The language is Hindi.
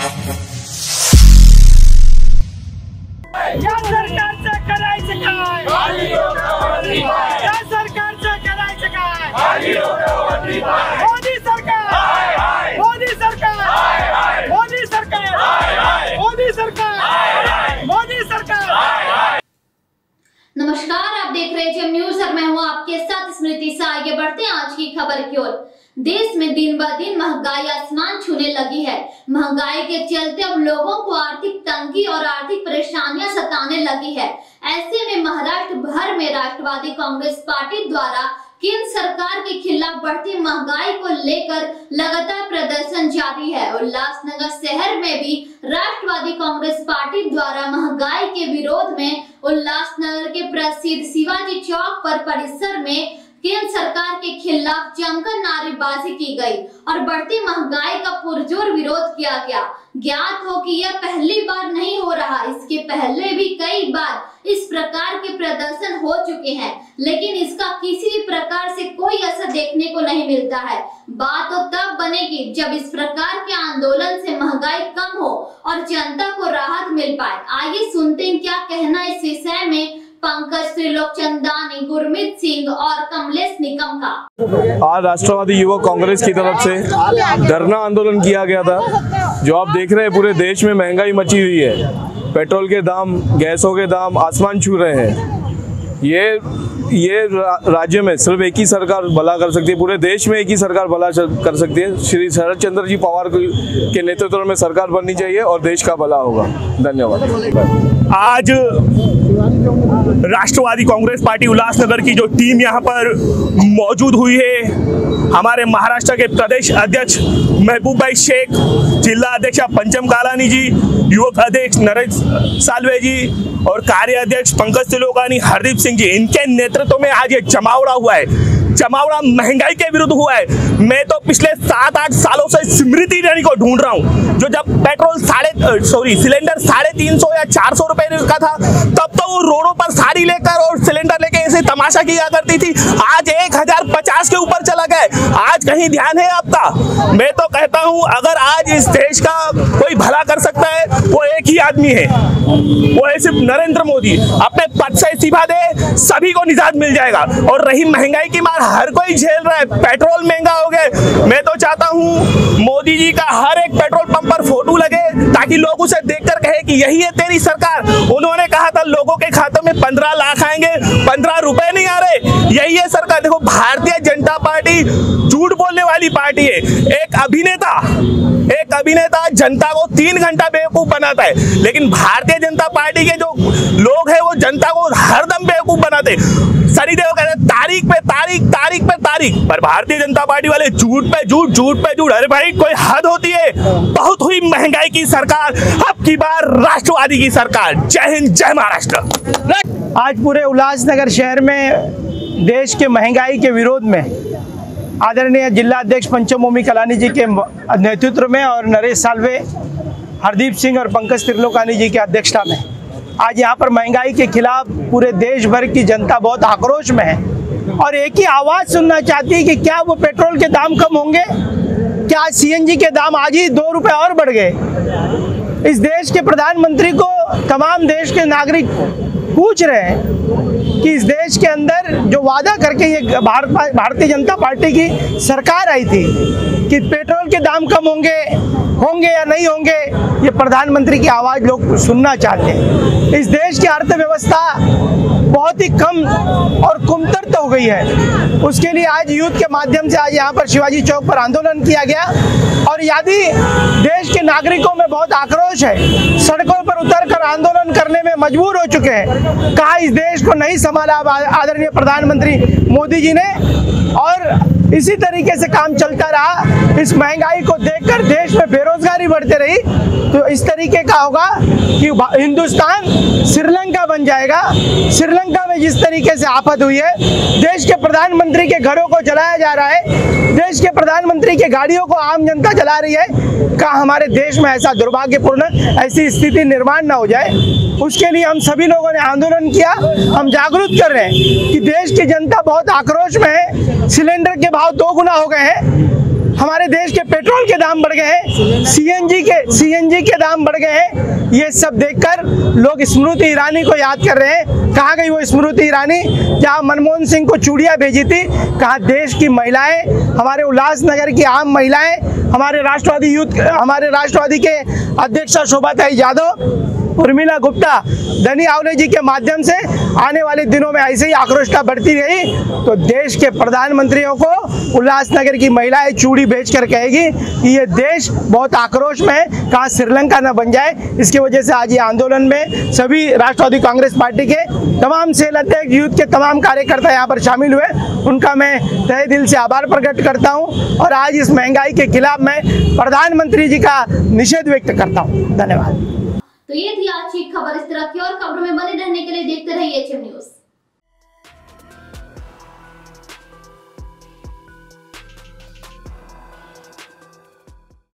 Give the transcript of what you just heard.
या सरकारचं करायचं काय? या सरकारचं करायचं काय? मोदी सरकार, मोदी सरकार, मोदी सरकार, मोदी सरकार, मोदी सरकार। नमस्कार, आप देख रहे हैं जेम न्यूज और मैं हूं आपके साथ स्मृति सा। आगे बढ़ते हैं आज की खबर की ओर। देश में दिन ब दिन महंगाई आसमान छूने लगी है। महंगाई के चलते अब लोगों को आर्थिक तंगी और आर्थिक परेशानियां सताने लगी है। ऐसे में महाराष्ट्र भर में राष्ट्रवादी कांग्रेस पार्टी द्वारा केंद्र सरकार के खिलाफ बढ़ती महंगाई को लेकर लगातार प्रदर्शन जारी है। उल्लासनगर शहर में भी राष्ट्रवादी कांग्रेस पार्टी द्वारा महंगाई के विरोध में उल्लासनगर के प्रसिद्ध शिवाजी चौक पर परिसर में केंद्र सरकार के खिलाफ जमकर नारेबाजी की गई और बढ़ती महंगाई का पुरजोर विरोध किया गया। ज्ञात हो कि यह पहली बार नहीं हो रहा, इसके पहले भी कई बार इस प्रकार के प्रदर्शन हो चुके हैं, लेकिन इसका किसी भी प्रकार से कोई असर देखने को नहीं मिलता है। बात तो तब बनेगी जब इस प्रकार के आंदोलन से महंगाई कम हो और जनता को राहत मिल पाए। आइए सुनते हैं क्या कहना इस विषय में पंकज त्रिलोकचंदानी, गुरमीत सिंह और कमलेश निकम का। आज राष्ट्रवादी युवक कांग्रेस की तरफ से धरना आंदोलन किया गया था। जो आप देख रहे हैं पूरे देश में महंगाई मची हुई है। पेट्रोल के दाम, गैसों के दाम आसमान छू रहे हैं। ये राज्य में सिर्फ एक ही सरकार भला कर सकती है, पूरे देश में एक ही सरकार भला कर सकती है। श्री शरद चंद्र जी पवार के नेतृत्व में सरकार बननी चाहिए और देश का भला होगा। धन्यवाद। आज राष्ट्रवादी कांग्रेस पार्टी उल्लासनगर की जो टीम यहाँ पर मौजूद हुई है, हमारे महाराष्ट्र के प्रदेश अध्यक्ष महबूब भाई शेख, जिला अध्यक्ष पंचम कालानी जी, युवक अध्यक्ष नरेश सालवे जी और कार्य अध्यक्ष पंकज त्रिलोकानी, हरदीप सिंह जी, इनके नेतृत्व में आज ये जमावड़ा हुआ है। जमावड़ा महंगाई के विरुद्ध हुआ है। मैं तो पिछले 7-8 सालों से स्मृति ईरानी को ढूंढ रहा हूँ, जो जब पेट्रोल सिलेंडर 350 या 400 रुपए का था, तब तो वो रोडों पर साड़ी लेकर और सिलेंडर लेके ऐसे तमाशा किया करती थी। आज 1050 के ऊपर चला गया। आज कहीं ध्यान है आपका? मैं तो कहता हूँ अगर आज इस देश का कोई भला कर सकता है वो एक ही आदमी है, वो है सिर्फ नरेंद्र मोदी। अपने पद से इस्तीफा दे, सभी को निजात मिल जाएगा। और रही महंगाई की मार, हर कोई झेल रहा है। पेट्रोल महंगा हो गया। मैं तो चाहता हूँ मोदी जी का हर एक पेट्रोल पंप पर फोटो लगे ताकि लोग उसे देखकर कहे कि यही है तेरी सरकार। उन्होंने कहा था लोगों के खातों में 15 लाख आएंगे, 15 रुपए नहीं आ रहे। यही है सरकार। देखो, भारतीय जनता पार्टी झूठ बोलने वाली पार्टी है। एक अभिनेता जनता को 3 घंटा बेवकूफ बनाता है, लेकिन भारतीय जनता पार्टी के जो लोग हैं वो जनता को हरदम बेवकूफ बनाते। सरीदेव कहते तारीख पे तारीख, तारीख पे तारीख, पर भारतीय जनता पार्टी वाले झूठ पे झूठ, झूठ पे झूठ। अरे भाई, कोई हद होती है। बहुत हुई महंगाई की सरकार, अब की बार राष्ट्रवादी की सरकार। जय हिंद, जय महाराष्ट्र। आज पूरे उल्लासनगर शहर में देश के महंगाई के विरोध में आदरणीय जिला अध्यक्ष पंचम कालानी जी के नेतृत्व में और नरेश सालवे, हरदीप सिंह और पंकज त्रिलोकानी जी की अध्यक्षता में आज यहाँ पर महंगाई के खिलाफ पूरे देश भर की जनता बहुत आक्रोश में है और एक ही आवाज़ सुनना चाहती है कि क्या वो पेट्रोल के दाम कम होंगे? क्या सीएनजी के दाम आज ही 2 रुपए और बढ़ गए? इस देश के प्रधानमंत्री को तमाम देश के नागरिक पूछ रहे हैं कि इस देश के अंदर जो वादा करके ये भारतीय जनता पार्टी की सरकार आई थी कि पेट्रोल के दाम कम होंगे या नहीं होंगे, ये प्रधानमंत्री की आवाज़ लोग सुनना चाहते हैं। इस देश की अर्थव्यवस्था बहुत ही कम और कुंठित हो गई है। उसके लिए आज यूथ के माध्यम से आज यहाँ पर शिवाजी चौक पर आंदोलन किया गया और यदि देश के नागरिकों में बहुत आक्रोश है, सड़कों पर उतरकर आंदोलन करने में मजबूर हो चुके हैं। कहा इस देश को नहीं संभाला आदरणीय प्रधानमंत्री मोदी जी ने और इसी तरीके से काम चलता रहा। इस महंगाई को देखकर देश में बेरोजगारी बढ़ती रही तो इस तरीके का होगा कि हिंदुस्तान श्रीलंका बन जाएगा। श्रीलंका में जिस तरीके से आफत हुई है, देश के प्रधानमंत्री के घरों को जलाया जा रहा है, देश के प्रधानमंत्री के गाड़ियों को आम जनता जला रही है। का हमारे देश में ऐसा दुर्भाग्यपूर्ण ऐसी स्थिति निर्माण ना हो जाए, उसके लिए हम सभी लोगों ने आंदोलन किया। हम जागरूक कर रहे हैं कि देश की जनता बहुत आक्रोश में है। सिलेंडर के भाव 2 गुना हो गए हैं। हमारे देश के पेट्रोल के दाम बढ़ गए हैं, सीएनजी के दाम बढ़ गए हैं। ये सब देखकर लोग स्मृति ईरानी को याद कर रहे हैं। कहाँ गई वो स्मृति ईरानी? जहाँ मनमोहन सिंह को चूड़ियाँ भेजी थी, कहाँ देश की महिलाएं, हमारे उल्लासनगर की आम महिलाएं, हमारे राष्ट्रवादी के अध्यक्षा शोभाताई यादव, उर्मिला गुप्ता, धनी आवले जी के माध्यम से आने वाले दिनों में ऐसे ही आक्रोशता बढ़ती रही तो देश के प्रधानमंत्रियों को उल्लासनगर की महिलाएं चूड़ी बेचकर कहेगी कि ये देश बहुत आक्रोश में है, कहाँ श्रीलंका न बन जाए। इसकी वजह से आज ये आंदोलन में सभी राष्ट्रवादी कांग्रेस पार्टी के तमाम सेल अध्यक्ष, यूथ के तमाम कार्यकर्ता यहाँ पर शामिल हुए। उनका मैं तहे दिल से आभार प्रकट करता हूँ और आज इस महंगाई के खिलाफ मैं प्रधानमंत्री जी का निषेध व्यक्त करता हूँ। धन्यवाद। तो ये थी आज की खबर। इस तरह की और खबरों में बने रहने के लिए देखते रहिए एचएम न्यूज।